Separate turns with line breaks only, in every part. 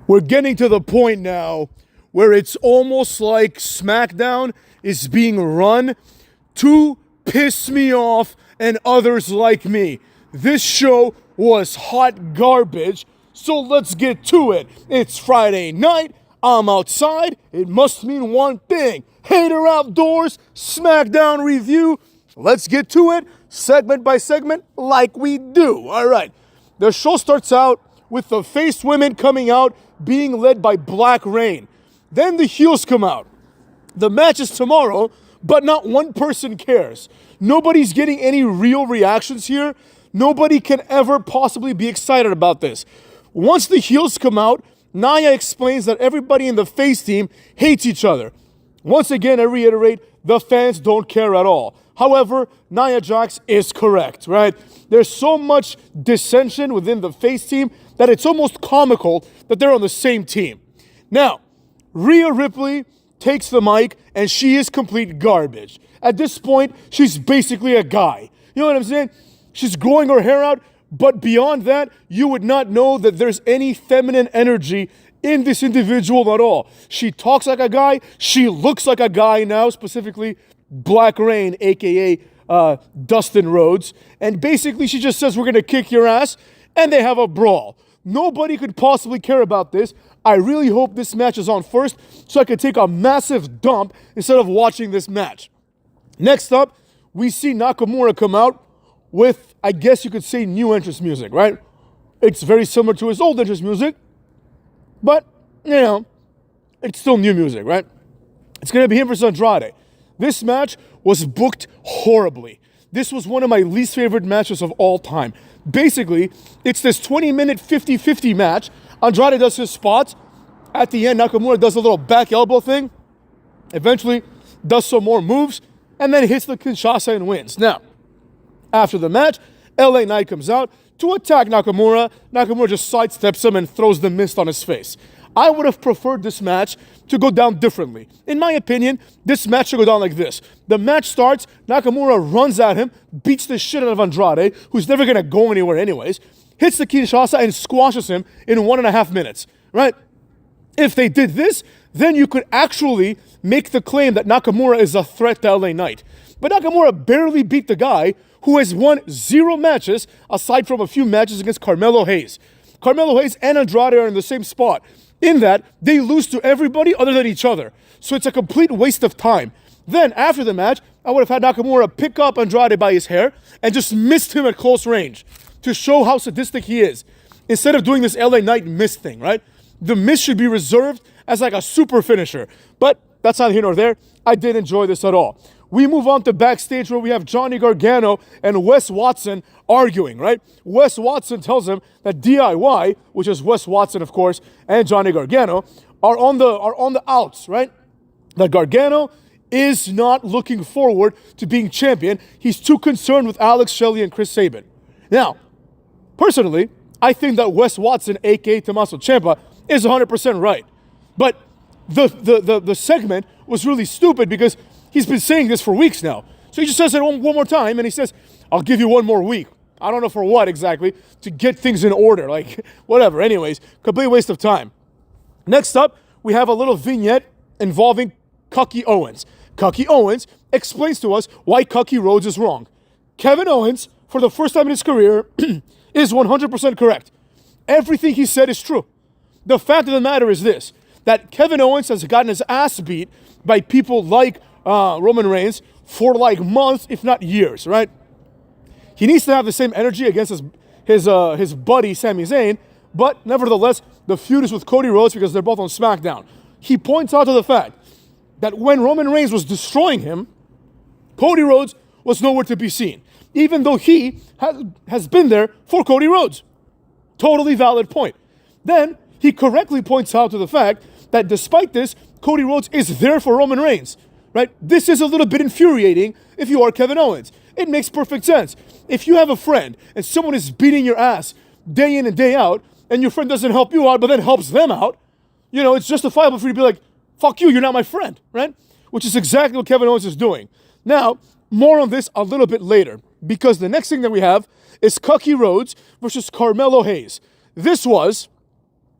We're getting to the point now where it's almost like Smackdown is being run to piss me off and others like me. This show was hot garbage, so let's get to it. It's Friday night, I'm outside, it must mean one thing. Hater Outdoors, Smackdown review. Let's get to it, segment by segment, like we do. All right, the show starts out with the face women coming out, being led by Black Rain. Then the heels come out. The match is tomorrow, but not one person cares. Nobody's getting any real reactions here. Nobody can ever possibly be excited about this. Once the heels come out, Nia explains that everybody in the face team hates each other. Once again, I reiterate, the fans don't care at all. However, Nia Jax is correct, right? There's so much dissension within the face team that it's almost comical that they're on the same team. Now, Rhea Ripley takes the mic and she is complete garbage. At this point, she's basically a guy. You know what I'm saying? She's growing her hair out, but beyond that, you would not know that there's any feminine energy in this individual at all. She talks like a guy. She looks like a guy now, specifically Black Rain, a.k.a. Dustin Rhodes. And basically, she just says, we're going to kick your ass, and they have a brawl. Nobody could possibly care about this. I really hope this match is on first so I could take a massive dump instead of watching this match. Next up, we see Nakamura come out with, I guess you could say, new entrance music, right? It's very similar to his old entrance music, but, you know, it's still new music, right? It's going to be him versus Andrade. This match was booked horribly. This was one of my least favorite matches of all time. Basically, it's this 20-minute 50-50 match. Andrade does his spots. At the end, Nakamura does a little back elbow thing. Eventually, does some more moves, and then hits the Kinshasa and wins. Now, after the match, LA Knight comes out to attack Nakamura. Nakamura just sidesteps him and throws the mist on his face. I would have preferred this match to go down differently. In my opinion, this match should go down like this. The match starts, Nakamura runs at him, beats the shit out of Andrade, who's never going to go anywhere anyways, hits the Kinshasa and squashes him in 1.5 minutes, right? If they did this, then you could actually make the claim that Nakamura is a threat to LA Knight. But Nakamura barely beat the guy who has won 0 matches aside from a few matches against Carmelo Hayes. Carmelo Hayes and Andrade are in the same spot, in that they lose to everybody other than each other. So it's a complete waste of time. Then, after the match, I would have had Nakamura pick up Andrade by his hair and just missed him at close range to show how sadistic he is, instead of doing this LA Knight mist thing, right? The mist should be reserved as like a super finisher. But that's neither here nor there. I didn't enjoy this at all. We move on to backstage where we have Johnny Gargano and Wes Watson arguing, right? Wes Watson tells him that DIY, which is Wes Watson, of course, and Johnny Gargano, are on the outs, right? That Gargano is not looking forward to being champion. He's too concerned with Alex Shelley and Chris Sabin. Now, personally, I think that Wes Watson, a.k.a. Tommaso Ciampa, is 100% right. But the segment was really stupid because he's been saying this for weeks now. So he just says it one more time, and he says, I'll give you one more week. I don't know for what exactly, to get things in order. Like, whatever. Anyways, complete waste of time. Next up, we have a little vignette involving Cucky Owens. Cucky Owens explains to us why Cucky Rhodes is wrong. Kevin Owens, for the first time in his career, is 100% correct. Everything he said is true. The fact of the matter is this, that Kevin Owens has gotten his ass beat by people like Roman Reigns for like months, if not years, right? He needs to have the same energy against his buddy Sami Zayn, but nevertheless, the feud is with Cody Rhodes because they're both on Smackdown. He points out to the fact that when Roman Reigns was destroying him, Cody Rhodes was nowhere to be seen, even though he has been there for Cody Rhodes. Totally valid point. Then he correctly points out to the fact that despite this, Cody Rhodes is there for Roman Reigns, right? This is a little bit infuriating if you are Kevin Owens. It makes perfect sense. If you have a friend and someone is beating your ass day in and day out, and your friend doesn't help you out, but then helps them out, you know, it's justifiable for you to be like, fuck you, you're not my friend, right? Which is exactly what Kevin Owens is doing. Now, more on this a little bit later, because the next thing that we have is Cucky Rhodes versus Carmelo Hayes. This was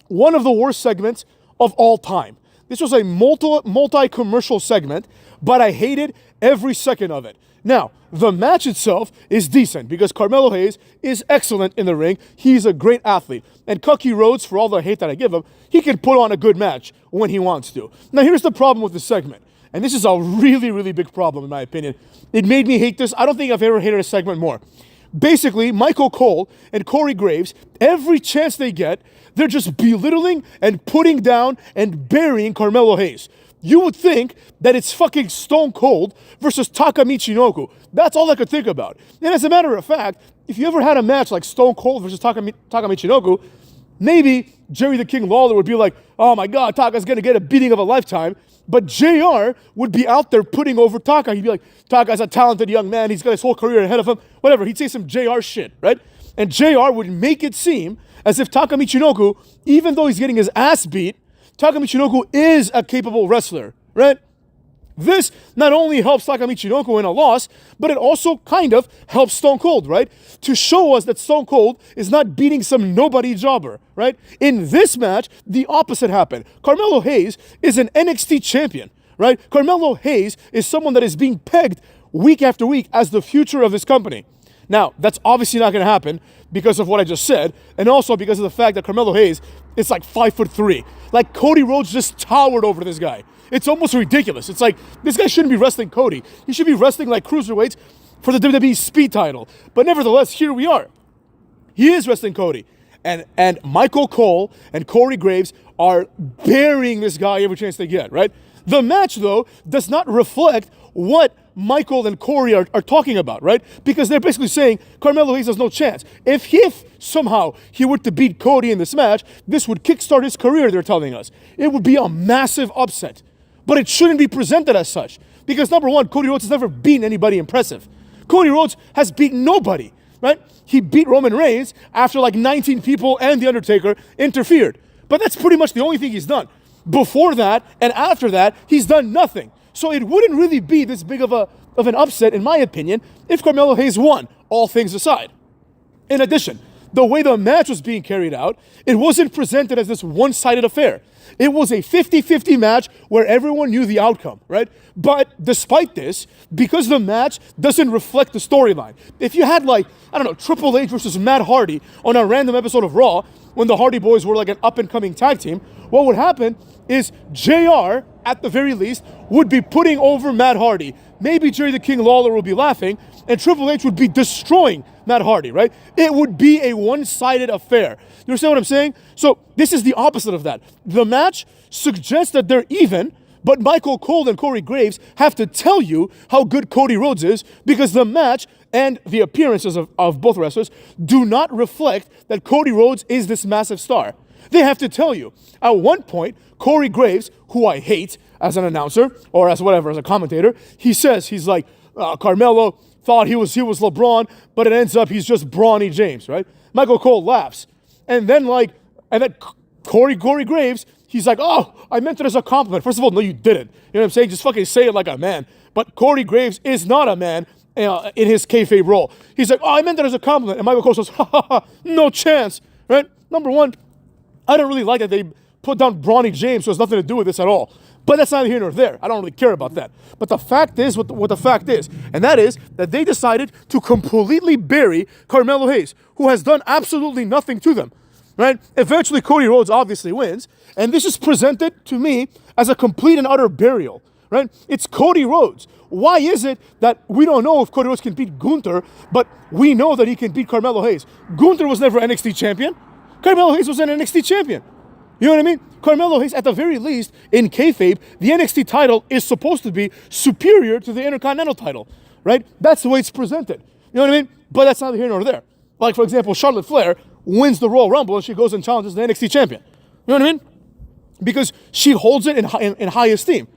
one of the worst segments of all time. This was a multi-commercial segment, but I hated every second of it. Now, the match itself is decent because Carmelo Hayes is excellent in the ring. He's a great athlete. And Cookie Rhodes, for all the hate that I give him, he can put on a good match when he wants to. Now, here's the problem with the segment. And this is a really, really big problem, in my opinion. It made me hate this. I don't think I've ever hated a segment more. Basically, Michael Cole and Corey Graves, every chance they get, they're just belittling and putting down and burying Carmelo Hayes. You would think that it's fucking Stone Cold versus Taka Michinoku. That's all I could think about. And as a matter of fact, if you ever had a match like Stone Cold versus Taka Michinoku, maybe Jerry the King Lawler would be like, oh my God, Taka's going to get a beating of a lifetime. But JR would be out there putting over Taka. He'd be like, Taka's a talented young man. He's got his whole career ahead of him. Whatever. He'd say some JR shit, right? And JR would make it seem as if Taka Michinoku, even though he's getting his ass beat, Taka Michinoku is a capable wrestler, right? This not only helps Taka Michinoku in a loss, but it also kind of helps Stone Cold, right? To show us that Stone Cold is not beating some nobody jobber, right? In this match, the opposite happened. Carmelo Hayes is an NXT champion, right? Carmelo Hayes is someone that is being pegged week after week as the future of this company. Now, that's obviously not going to happen because of what I just said, and also because of the fact that Carmelo Hayes is like 5'3". Like, Cody Rhodes just towered over this guy. It's almost ridiculous. It's like, this guy shouldn't be wrestling Cody. He should be wrestling like cruiserweights for the WWE Speed title. But nevertheless, here we are. He is wrestling Cody. And Michael Cole and Corey Graves are burying this guy every chance they get, right? The match, though, does not reflect what Michael and Corey are talking about, right? Because they're basically saying Carmelo Hayes has no chance. If somehow he were to beat Cody in this match, this would kickstart his career, they're telling us. It would be a massive upset. But it shouldn't be presented as such. Because number one, Cody Rhodes has never beaten anybody impressive. Cody Rhodes has beaten nobody, right? He beat Roman Reigns after like 19 people and The Undertaker interfered. But that's pretty much the only thing he's done. Before that and after that, he's done nothing. So it wouldn't really be this big of an upset, in my opinion, if Carmelo Hayes won, all things aside. In addition, the way the match was being carried out, it wasn't presented as this one-sided affair. It was a 50-50 match where everyone knew the outcome, right? But despite this, because the match doesn't reflect the storyline, if you had like, I don't know, Triple H versus Matt Hardy on a random episode of Raw, when the Hardy Boys were like an up-and-coming tag team, what would happen is JR, at the very least, would be putting over Matt Hardy. Maybe Jerry the King Lawler would be laughing, and Triple H would be destroying Matt Hardy, right? It would be a one-sided affair. You understand what I'm saying? So this is the opposite of that. The match suggests that they're even, but Michael Cole and Corey Graves have to tell you how good Cody Rhodes is because the match and the appearances of both wrestlers do not reflect that Cody Rhodes is this massive star. They have to tell you. At one point, Corey Graves, who I hate as an announcer or as whatever, as a commentator, he's like, Carmelo thought he was LeBron, but it ends up he's just Brawny James, right? Michael Cole laughs. And then Corey Graves, he's like, oh, I meant it as a compliment. First of all, no, you didn't. You know what I'm saying? Just fucking say it like a man. But Corey Graves is not a man in his kayfabe role. He's like, oh, I meant it as a compliment. And Michael Cole says, ha ha ha, no chance, right? Number one, I don't really like that they put down Brawny James, so it has nothing to do with this at all. But that's neither here nor there. I don't really care about that. But the fact is what the fact is. And that is that they decided to completely bury Carmelo Hayes, who has done absolutely nothing to them. Right? Eventually, Cody Rhodes obviously wins. And this is presented to me as a complete and utter burial. Right? It's Cody Rhodes. Why is it that we don't know if Cody Rhodes can beat Gunther, but we know that he can beat Carmelo Hayes? Gunther was never NXT champion. Carmelo Hayes was an NXT champion. You know what I mean? Carmelo Hayes, at the very least, in kayfabe, the NXT title is supposed to be superior to the Intercontinental title, right? That's the way it's presented. You know what I mean? But that's neither here nor there. Like, for example, Charlotte Flair wins the Royal Rumble and she goes and challenges the NXT champion. You know what I mean? Because she holds it in high esteem.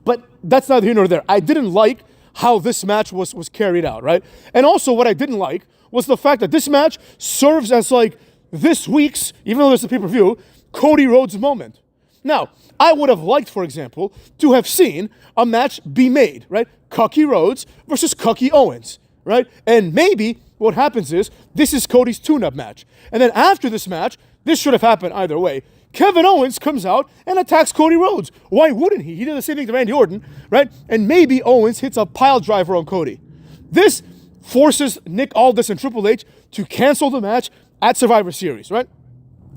But that's neither here nor there. I didn't like how this match was carried out, right? And also what I didn't like was the fact that this match serves as like this week's, even though there's a pay-per-view, Cody Rhodes moment. Now, I would have liked, for example, to have seen a match be made, right? Cookie Rhodes versus Cookie Owens, right? And maybe what happens is this is Cody's tune-up match. And then after this match, this should have happened either way. Kevin Owens comes out and attacks Cody Rhodes. Why wouldn't he? He did the same thing to Randy Orton, right? And maybe Owens hits a pile driver on Cody. This forces Nick Aldis and Triple H to cancel the match at Survivor Series, right?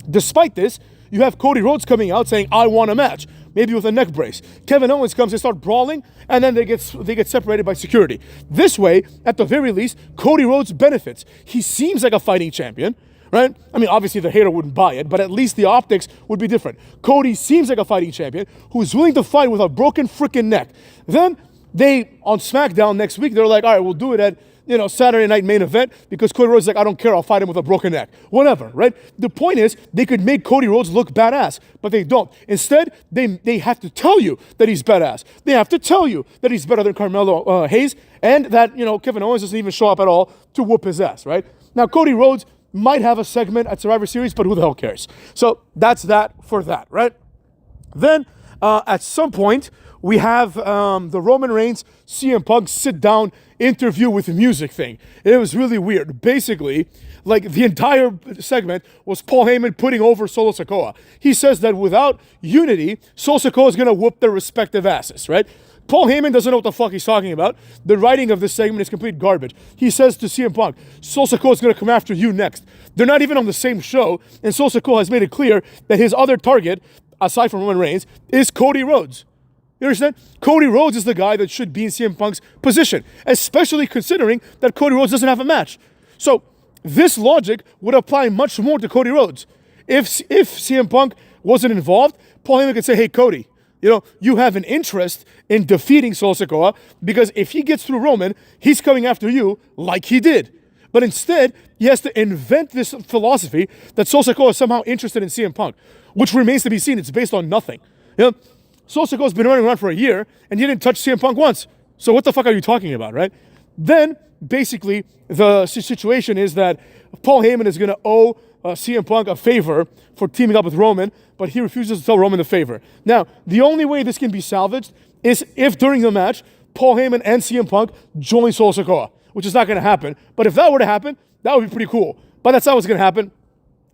Despite this, you have Cody Rhodes coming out saying, I want a match, maybe with a neck brace. Kevin Owens comes and start brawling, and then they get separated by security. This way, at the very least, Cody Rhodes benefits. He seems like a fighting champion, right? I mean, obviously the hater wouldn't buy it, but at least the optics would be different. Cody seems like a fighting champion who's willing to fight with a broken freaking neck. Then they, on Smackdown next week, they're like, all right, we'll do it at Saturday Night Main Event, because Cody Rhodes is like, I don't care, I'll fight him with a broken neck. Whatever, right? The point is, they could make Cody Rhodes look badass, but they don't. Instead, they have to tell you that he's badass. They have to tell you that he's better than Carmelo Hayes, and that, Kevin Owens doesn't even show up at all to whoop his ass, right? Now, Cody Rhodes might have a segment at Survivor Series, but who the hell cares? So that's that for that, right? Then, at some point, we have the Roman Reigns CM Punk sit-down interview with music thing. It was really weird. Basically, like, the entire segment was Paul Heyman putting over Solo Sikoa. He says that without unity, Solo Sikoa is going to whoop their respective asses, right? Paul Heyman doesn't know what the fuck he's talking about. The writing of this segment is complete garbage. He says to CM Punk, Solo Sikoa is going to come after you next. They're not even on the same show, and Solo Sikoa has made it clear that his other target, aside from Roman Reigns, is Cody Rhodes. You understand? Cody Rhodes is the guy that should be in CM Punk's position, especially considering that Cody Rhodes doesn't have a match. So this logic would apply much more to Cody Rhodes. If CM Punk wasn't involved, Paul Heyman could say, hey, Cody, you have an interest in defeating Solo Sikoa, because if he gets through Roman, he's coming after you like he did. But instead, he has to invent this philosophy that Solo Sikoa is somehow interested in CM Punk, which remains to be seen. It's based on nothing. Solo Sikoa's been running around for a year, and he didn't touch CM Punk once. So what the fuck are you talking about, right? Then, basically, the situation is that Paul Heyman is going to owe CM Punk a favor for teaming up with Roman, but he refuses to tell Roman the favor. Now, the only way this can be salvaged is if during the match, Paul Heyman and CM Punk join Solo Sikoa, which is not going to happen. But if that were to happen, that would be pretty cool. But that's not what's going to happen.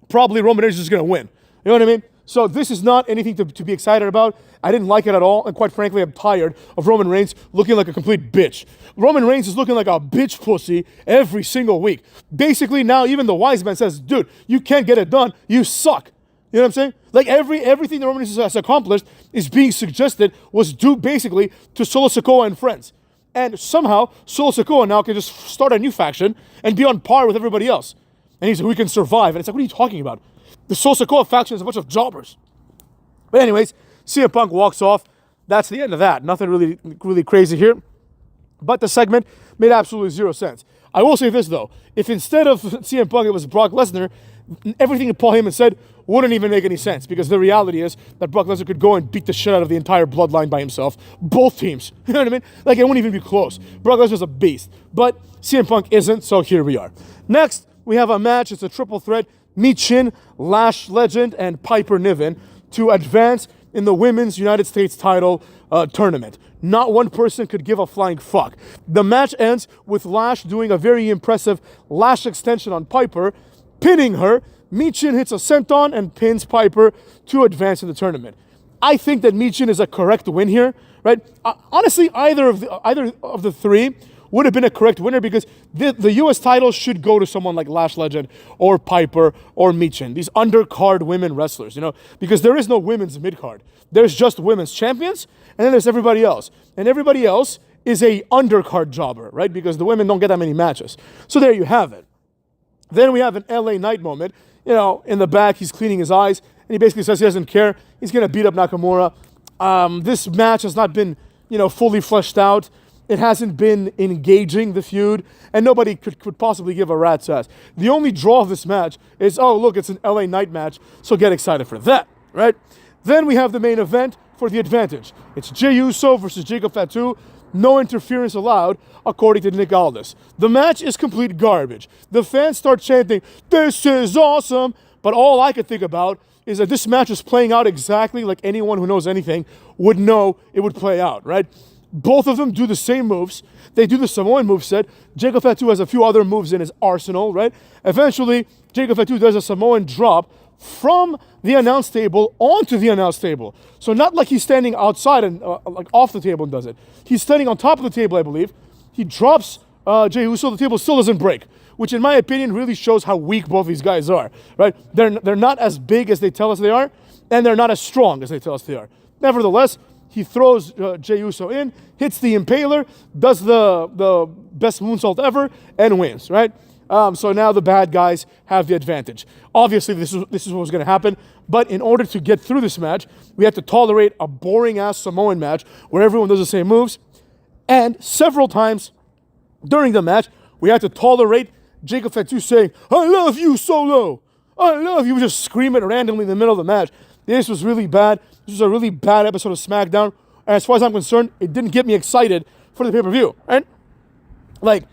Probably Roman Reigns is going to win. You know what I mean? So this is not anything to be excited about. I didn't like it at all, and quite frankly, I'm tired of Roman Reigns looking like a complete bitch. Roman Reigns is looking like a bitch pussy every single week. Basically, now even the wise man says, dude, you can't get it done. You suck. You know what I'm saying? Like, everything that Roman Reigns has accomplished is being suggested was due basically to Solo Sikoa and friends. And somehow, Solo Sikoa now can just start a new faction and be on par with everybody else. And he's like, we can survive. And it's like, what are you talking about? The Solo Sikoa faction is a bunch of jobbers. But anyways, CM Punk walks off. That's the end of that. Nothing really crazy here. But the segment made absolutely zero sense. I will say this, though. If instead of CM Punk it was Brock Lesnar, everything that Paul Heyman said wouldn't even make any sense, because the reality is that Brock Lesnar could go and beat the shit out of the entire bloodline by himself. Both teams. You know what I mean? Like, it wouldn't even be close. Brock Lesnar's a beast. But CM Punk isn't, so here we are. Next, we have a match. It's a triple threat. Michin, Lash Legend, and Piper Niven to advance in the Women's United States title tournament. Not one person could give a flying fuck. The match ends with Lash doing a very impressive lash extension on Piper, pinning her. Michin hits a senton and pins Piper to advance in the tournament. I think that Michin is a correct win here, right? Honestly, either of the three would have been a correct winner, because the U.S. title should go to someone like Lash Legend or Piper or Michin, these undercard women wrestlers, because there is no women's midcard. There's just women's champions, and then there's everybody else. And everybody else is a undercard jobber, right? Because the women don't get that many matches. So there you have it. Then we have an LA Knight moment. In the back, he's cleaning his eyes, and he basically says he doesn't care. He's going to beat up Nakamura. This match has not been, fully fleshed out. It hasn't been engaging, the feud, and nobody could possibly give a rat's ass. The only draw of this match is, oh, look, it's an LA Knight match, so get excited for that, right? Then we have the main event for the advantage. It's Jey Uso versus Jacob Fatu. No interference allowed, according to Nick Aldis. The match is complete garbage. The fans start chanting, this is awesome, but all I could think about is that this match is playing out exactly like anyone who knows anything would know it would play out, right? Both of them do the same moves. They do the Samoan moveset. Jacob Fatu has a few other moves in his arsenal, right? Eventually, Jacob Fatu does a Samoan drop, from the announce table onto the announce table. So not like he's standing outside and like off the table and does it. He's standing on top of the table, I believe. He drops Jey Uso, the table still doesn't break, which in my opinion really shows how weak both these guys are, right? They're not as big as they tell us they are, and they're not as strong as they tell us they are. Nevertheless, he throws Jey Uso in, hits the Impaler, does the best moonsault ever, and wins, right? So now the bad guys have the advantage. Obviously, this is what was going to happen, but in order to get through this match, we had to tolerate a boring-ass Samoan match where everyone does the same moves, and several times during the match, we had to tolerate Jacob Fatu saying, "I love you, Solo! I love you!" Just screaming randomly in the middle of the match. This was really bad. This was a really bad episode of SmackDown. And as far as I'm concerned, it didn't get me excited for the pay-per-view, right? Like,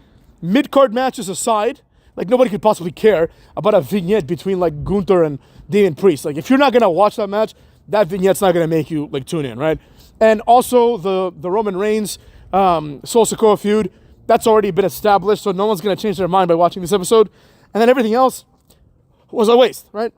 mid-card matches aside, like, nobody could possibly care about a vignette between, like, Gunther and Damian Priest. Like, if you're not going to watch that match, that vignette's not going to make you, like, tune in, right? And also, the Roman Reigns, Sol Sikoa feud, that's already been established, so no one's going to change their mind by watching this episode. And then everything else was a waste, right?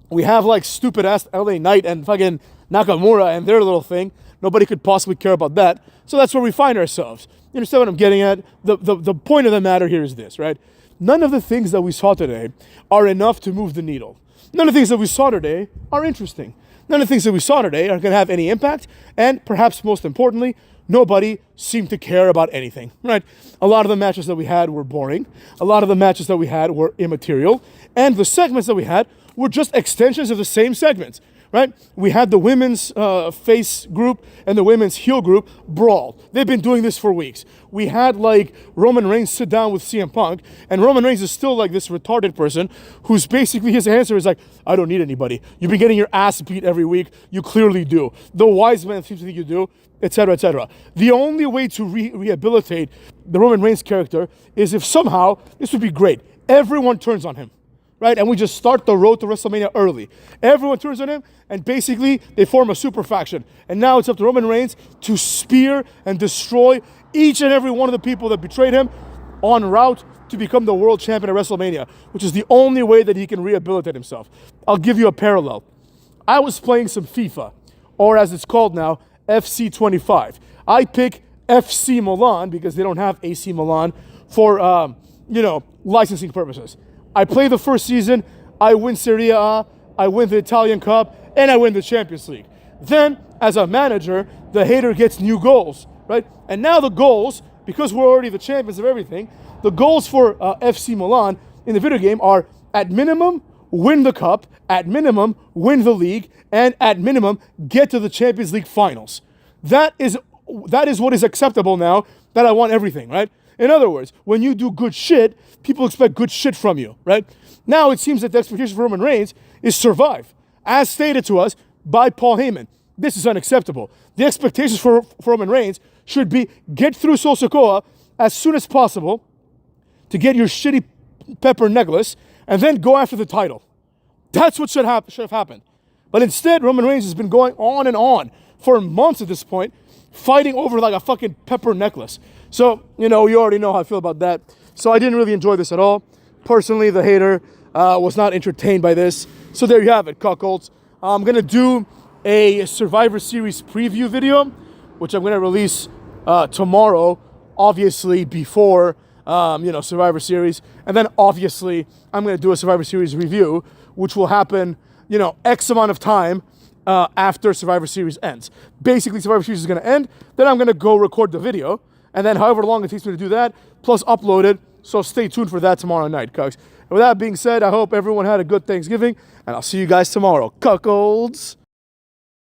We have, like, stupid-ass LA Knight and fucking Nakamura and their little thing. Nobody could possibly care about that. So that's where we find ourselves. You understand what I'm getting at? The point of the matter here is this, right? None of the things that we saw today are enough to move the needle. None of the things that we saw today are interesting. None of the things that we saw today are going to have any impact. And perhaps most importantly, nobody seemed to care about anything, right? A lot of the matches that we had were boring. A lot of the matches that we had were immaterial. And the segments that we had were just extensions of the same segments, right? We had the women's face group and the women's heel group brawl. They've been doing this for weeks. We had, like, Roman Reigns sit down with CM Punk, and Roman Reigns is still, like, this retarded person who's basically, his answer is like, "I don't need anybody. You've been getting your ass beat every week. You clearly do. The wise man seems to think you do," etc., etc. The only way to rehabilitate the Roman Reigns character is if somehow, this would be great, everyone turns on him, right? And we just start the road to WrestleMania early. Everyone turns on him, and basically they form a super faction. And now it's up to Roman Reigns to spear and destroy each and every one of the people that betrayed him en route to become the world champion at WrestleMania, which is the only way that he can rehabilitate himself. I'll give you a parallel. I was playing some FIFA, or as it's called now, FC 25. I pick FC Milan because they don't have AC Milan for, licensing purposes. I play the first season, I win Serie A, I win the Italian Cup, and I win the Champions League. Then, as a manager, the hater gets new goals, right? And now the goals, because we're already the champions of everything, the goals for FC Milan in the video game are, at minimum, win the cup, at minimum, win the league, and at minimum, get to the Champions League finals. That is what is acceptable now, that I want everything, right? In other words, when you do good shit, people expect good shit from you, right? Now it seems that the expectation for Roman Reigns is survive, as stated to us by Paul Heyman. This is unacceptable. The expectations for Roman Reigns should be get through Sol Sikoa as soon as possible to get your shitty pepper necklace and then go after the title. That's what should have happened. But instead, Roman Reigns has been going on and on for months at this point, fighting over like a fucking pepper necklace. So, you already know how I feel about that. So I didn't really enjoy this at all. Personally, the hater was not entertained by this. So there you have it, cuckolds. I'm going to do a Survivor Series preview video, which I'm going to release tomorrow, obviously before, Survivor Series. And then obviously I'm going to do a Survivor Series review, which will happen, X amount of time after Survivor Series ends. Basically, Survivor Series is going to end. Then I'm going to go record the video. And then however long it takes me to do that, plus upload it. So stay tuned for that tomorrow night, cucks. And with that being said, I hope everyone had a good Thanksgiving. And I'll see you guys tomorrow, cuckolds.